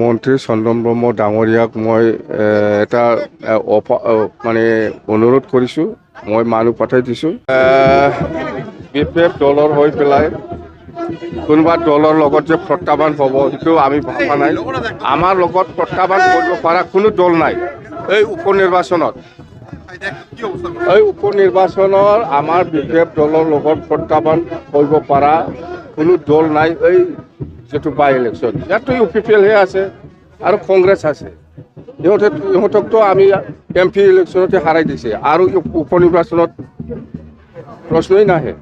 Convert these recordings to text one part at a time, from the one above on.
মন্ত্ৰী চন্দন ব্ৰহ্ম ডাঙৰীয়াক মই এটা মানে অনুৰোধ কৰিছোঁ। মই মানুহ পঠাই দিছোঁ। বিপেপ দলৰ হৈ পেলাই কোনোবা দলৰ লগত যে প্ৰত্যাহ্বান হ'ব সেইটো আমি ভাবা নাই। আমাৰ লগত প্ৰত্যাহ্বান কৰিব পৰা কোনো দল নাই। এই উপনিৰ্বাচনত আমাৰ বিপেপ দলৰ লগত প্ৰত্যাহ্বান কৰিব পৰা কোনো দল নাই। এই যেটো বাই ইলেকশ্যন ইয়াতো UPPLহে আছে আৰু কংগ্ৰেছ আছে। ইহঁতকতো আমি MP ইলেকশ্যনতে হাৰাই দিছে আৰু উপনিৰ্বাচনত প্ৰশ্নই নাহে।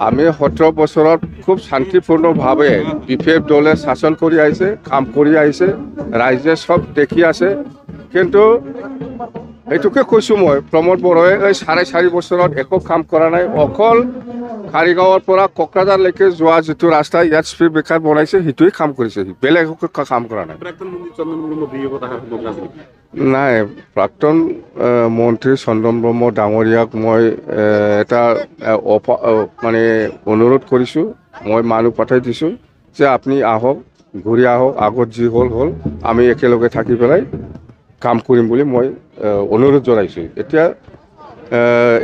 আমি 17 বছৰত খুব শান্তিপূৰ্ণভাৱে বিপেপ দলে শাসন কৰি আহিছে, কাম কৰি আহিছে, ৰাইজে সব দেখি আছে। কিন্তু এইটোকে কৈছোঁ মই, প্ৰমোদ বড়োৱে এই 4.5 বছৰত একো কাম কৰা নাই। অকল কাৰিগাঁৱৰ পৰা কোকৰাঝাৰলৈকে যোৱা যিটো ৰাস্তা ইয়াত স্পীড ব্ৰেকাৰ বনাইছে সেইটোৱে কাম কৰিছে, বেলেগ একো কাম কৰা নাই। নাই, প্ৰাক্তন মন্ত্ৰী চন্দন ব্ৰহ্ম ডাঙৰীয়াক মই এটা মানে অনুৰোধ কৰিছোঁ। মই মানুহ পঠাই দিছোঁ যে আপুনি আহক, ঘূৰি আহক, আগত যি হ'ল আমি একেলগে থাকি পেলাই কাম কৰিম বুলি মই অনুৰোধ জনাইছোঁ। এতিয়া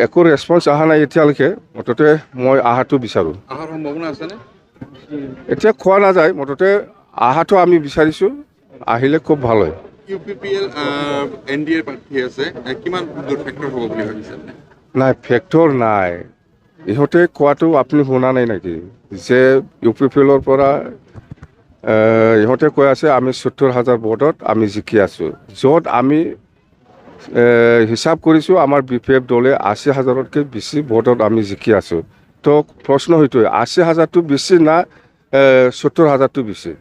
একো ৰেছপন্স অহা নাই এতিয়ালৈকে। মুঠতে মই আহাটো বিচাৰোঁ। এতিয়া খোৱা নাযায়, মুঠতে আহাটো আমি বিচাৰিছোঁ। আহিলে খুব ভাল হয়। UPPL NDA প্ৰাৰ্থী আছে, কিমান ফেক্টৰ হ'ব বুলি ভাবিছে? নাই, ফেক্টৰ নাই। ইহঁতে কোৱাটো আপুনি শুনা নাই নেকি যে UPPLৰ পৰা ইহঁতে কৈ আছে আমি 70,000 ভোটত আমি জিকি আছোঁ, য'ত আমি হিচাপ কৰিছোঁ আমাৰ বিপেপ দলে 80,000তকৈ বেছি ভোটত আমি জিকি আছোঁ। তো প্ৰশ্ন সেইটোৱে, 80,000টো বেছি না 70,000টো বেছি?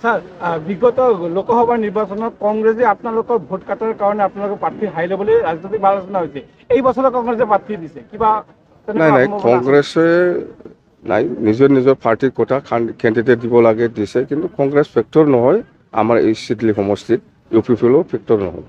স্যাৰ, বিগত লোকসভা নিৰ্বাচনত কংগ্ৰেসে আপোনালোকৰ ভোট কাটাৰ কাৰণে আপোনালোকৰ প্ৰাৰ্থী হাৰি ল'বলৈ ৰাজনৈতিক আলোচনা হৈছে। এই বছৰ কংগ্ৰেছে প্ৰাৰ্থী দিছে, কিবা নাই, কংগ্ৰেছে নাই, নিজৰ পাৰ্টিৰ কথা কেণ্ডিডেট দিব লাগে দিছে, কিন্তু কংগ্ৰেছ ফেক্টৰ নহয় আমাৰ এই চিডলি সমষ্টিত। UPPLও ফেক্টৰ নহয়।